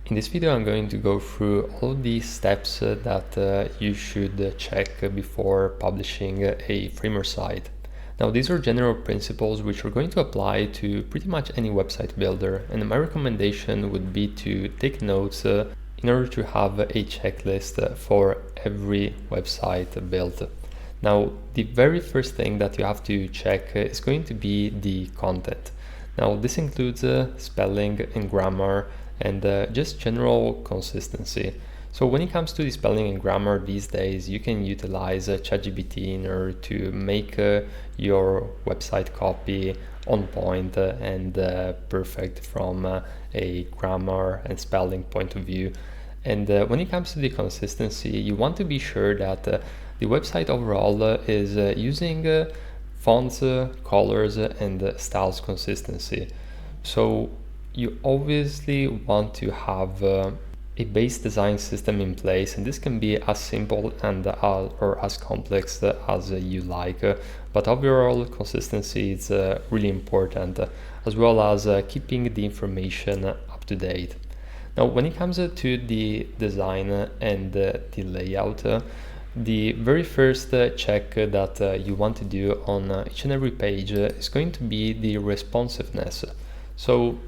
In this video, I'm going to go through all the steps that you should check before publishing a Framer site. Now, these are general principles which are going to apply to pretty much any website builder, and my recommendation would be to take notes in order to have a checklist for every website built. Now, the very first thing that you have to check is going to be the content. Now, this includes spelling and grammar and just general consistency. So when it comes to the spelling and grammar these days, you can utilize ChatGPT in order to make your website copy on point and perfect from a grammar and spelling point of view. And when it comes to the consistency, you want to be sure that the website overall is using fonts, colors, and styles consistency. So you obviously want to have a base design system in place, and this can be as simple and or as complex as you like, but overall consistency is really important, as well as keeping the information up to date. Now, when it comes to the design and the layout, the very first check that you want to do on each and every page is going to be the responsiveness. So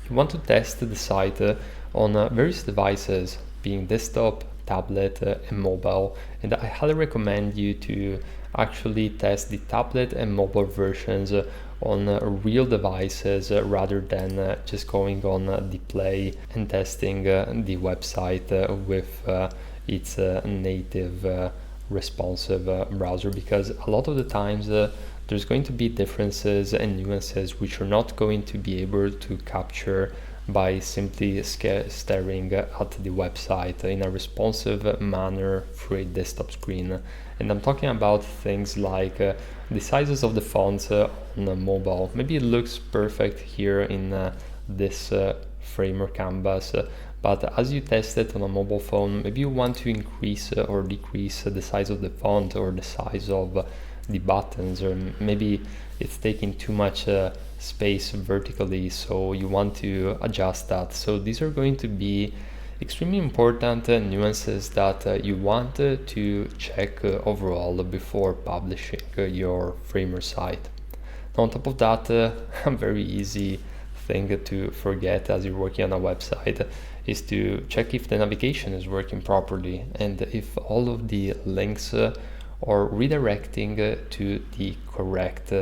you want to test the site on various devices, being desktop, tablet, and mobile. And I highly recommend you to actually test the tablet and mobile versions on real devices rather than just going on the Play and testing the website with its native responsive browser, because a lot of the times there's going to be differences and nuances which are not going to be able to capture by simply staring at the website in a responsive manner through a desktop screen. And I'm talking about things like the sizes of the fonts on a mobile. Maybe it looks perfect here in this Framer canvas, but as you test it on a mobile phone, maybe you want to increase or decrease the size of the font or the size of the buttons, or maybe it's taking too much space vertically, so you want to adjust that. So these are going to be extremely important nuances that you want to check overall before publishing your Framer site. Now, on top of that, a very easy thing to forget as you're working on a website is to check if the navigation is working properly and if all of the links or redirecting to the correct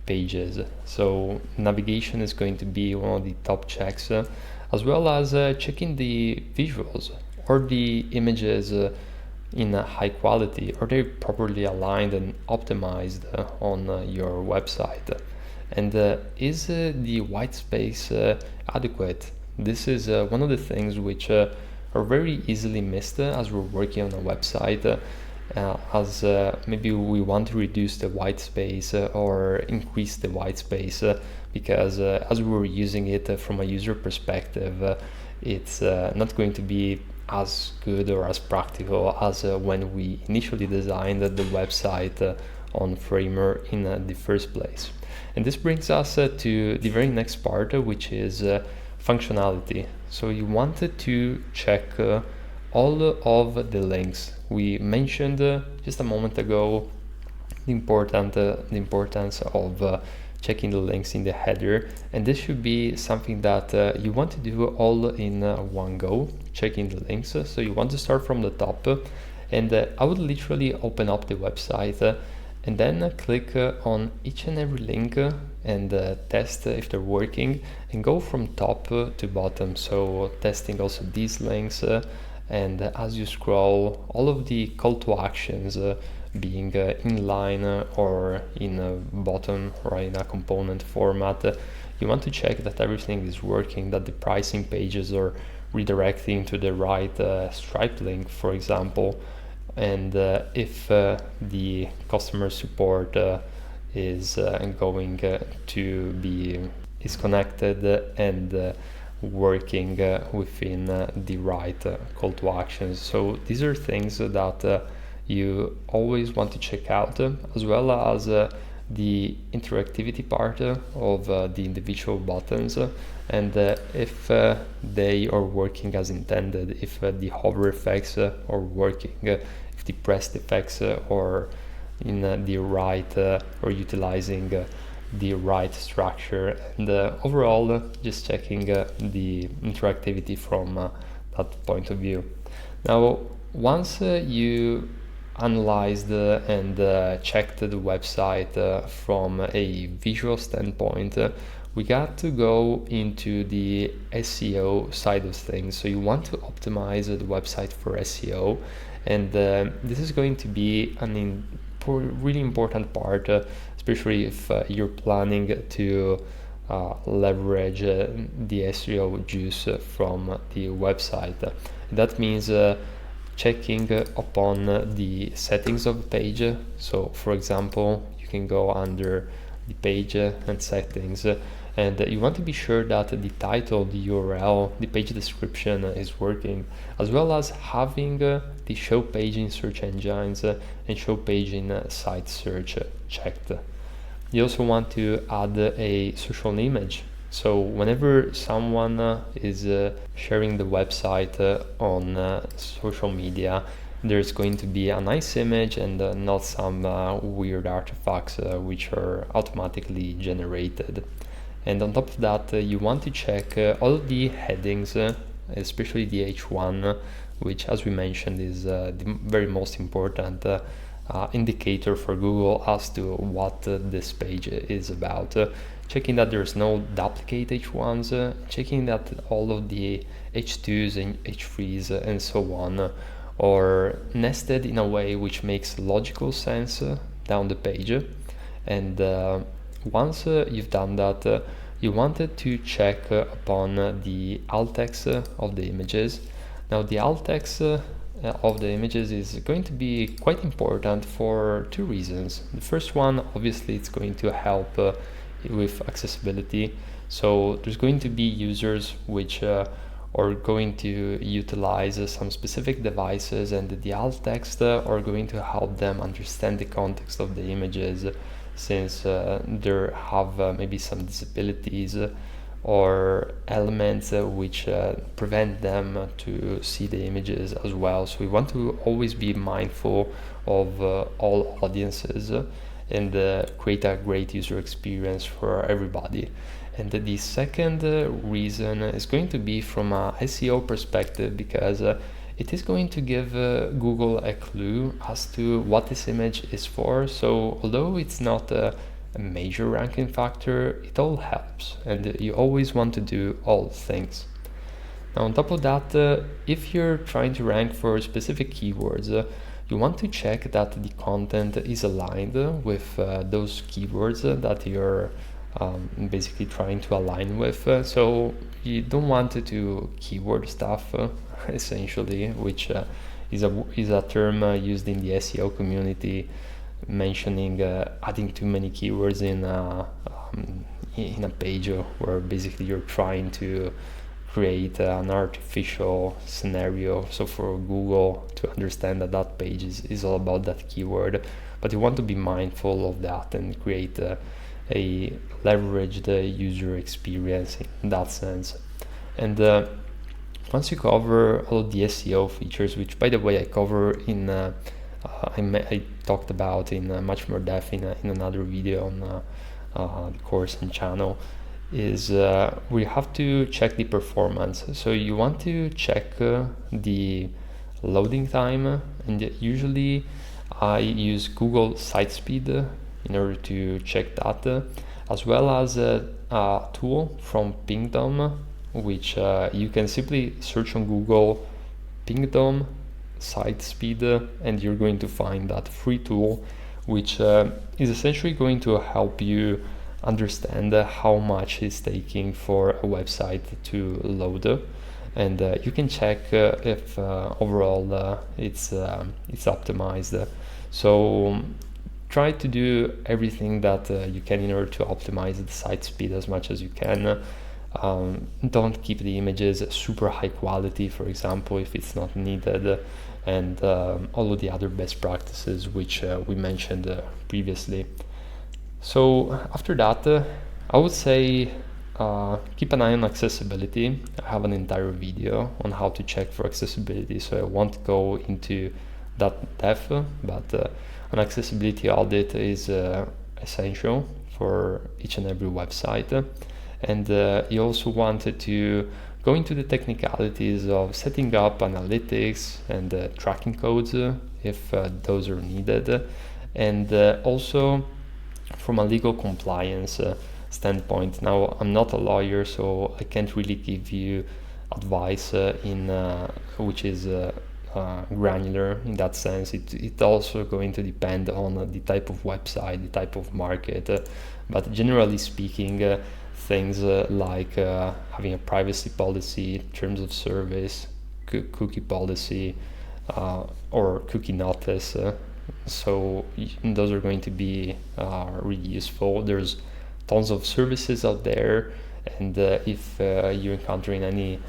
pages. So navigation is going to be one of the top checks, as well as checking the visuals or the images in high quality. Are they properly aligned and optimized on your website? And is the white space adequate? This is one of the things which are very easily missed as we're working on a website. As maybe we want to reduce the white space or increase the white space because as we were using it from a user perspective, it's not going to be as good or as practical as when we initially designed the website on Framer in the first place. And this brings us to the very next part, which is functionality. So you wanted to check all of the links. We mentioned just a moment ago the importance of checking the links in the header, and this should be something that you want to do all in one go, checking the links. So you want to start from the top, and I would literally open up the website and then click on each and every link and test if they're working, and go from top to bottom. So testing also these links, and as you scroll, all of the call to actions being in line or in a bottom or in a component format, you want to check that everything is working, that the pricing pages are redirecting to the right Stripe link, for example, and if the customer support is going to be connected and working within the right call to actions. So these are things that you always want to check out, as well as the interactivity part of the individual buttons, and if they are working as intended, if the hover effects are working, if the pressed effects are in the right or utilizing the right structure, and overall just checking the interactivity from that point of view. Now, once you analyzed and checked the website from a visual standpoint, we got to go into the SEO side of things. So you want to optimize the website for SEO, and this is going to be an really important part, especially if you're planning to leverage the SEO juice from the website. That means checking upon the settings of the page. So for example, you can go under the page and settings, and you want to be sure that the title, the URL, the page description is working, as well as having the show page in search engines and show page in site search checked. You also want to add a social image. So whenever someone is sharing the website on social media, there's going to be a nice image and not some weird artifacts which are automatically generated. And on top of that, you want to check all of the headings, especially the H1, which, as we mentioned, is the very most important indicator for Google as to what this page is about. Checking that there's no duplicate H1s, checking that all of the H2s and H3s and so on are nested in a way which makes logical sense down the page. And once you've done that, you wanted to check upon the alt text of the images. Now the alt text of the images is going to be quite important for two reasons. The first one, obviously, it's going to help with accessibility. So there's going to be users which are going to utilize some specific devices, and the alt text are going to help them understand the context of the images, since there have maybe some disabilities or elements which prevent them to see the images as well. So we want to always be mindful of all audiences and create a great user experience for everybody. And the second reason is going to be from a SEO perspective, because it is going to give Google a clue as to what this image is for. So although it's not a major ranking factor, it all helps, and you always want to do all things. Now on top of that, if you're trying to rank for specific keywords, you want to check that the content is aligned with those keywords that you're basically trying to align with. So you don't want to do keyword stuff, essentially, which is a term used in the SEO community, mentioning adding too many keywords in a page where basically you're trying to create an artificial scenario, so for Google to understand that that page is all about that keyword. But you want to be mindful of that and create a leveraged user experience in that sense. And once you cover all of the SEO features, which by the way I cover in I talked about in much more depth in another video on the course and channel, is we have to check the performance. So you want to check the loading time, and usually I use Google Site Speed in order to check that, as well as a tool from Pingdom, which you can simply search on Google Pingdom Site Speed, and you're going to find that free tool, which is essentially going to help you understand how much it's taking for a website to load, and you can check if overall it's optimized. So try to do everything that you can in order to optimize the site speed as much as you can. Don't keep the images super high quality, for example, if it's not needed, and all of the other best practices which we mentioned previously. So after that, I would say keep an eye on accessibility. I have an entire video on how to check for accessibility, so I won't go into that depth, but an accessibility audit is essential for each and every website. And you also wanted to go into the technicalities of setting up analytics and tracking codes if those are needed. And also from a legal compliance standpoint. Now, I'm not a lawyer, so I can't really give you advice in which is granular in that sense. It also going to depend on the type of website, the type of market, but generally speaking, things like having a privacy policy, terms of service, cookie policy, or cookie notice. So those are going to be really useful. There's tons of services out there, and if you're encountering any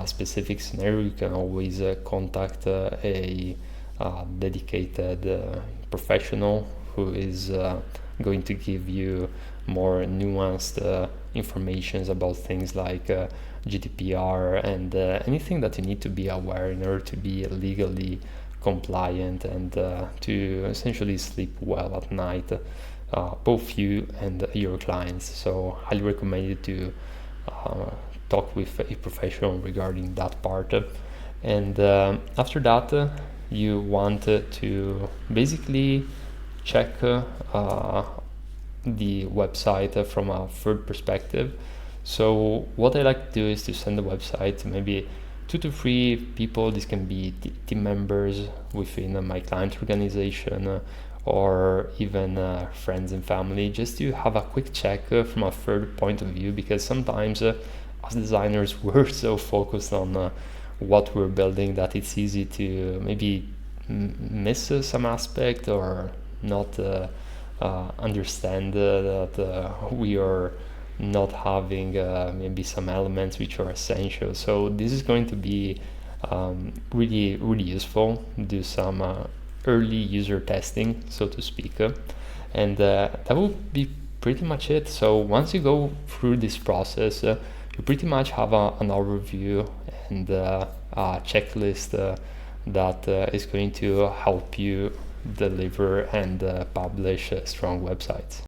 specific scenario, you can always contact a dedicated professional who is going to give you more nuanced informations about things like GDPR and anything that you need to be aware in order to be legally compliant and to essentially sleep well at night, both you and your clients. So highly recommend you to talk with a professional regarding that part. And after that, you want to basically check the website from a third perspective. So what I like to do is to send the website to maybe 2 to 3 people. This can be team members within my client organization or even friends and family, just to have a quick check from a third point of view, because sometimes as designers we're so focused on what we're building that it's easy to maybe miss some aspect or not understand that we are not having maybe some elements which are essential. So this is going to be really useful. Do some early user testing, so to speak, and that will be pretty much it. So once you go through this process, you pretty much have an overview and a checklist that is going to help you deliver and publish strong websites.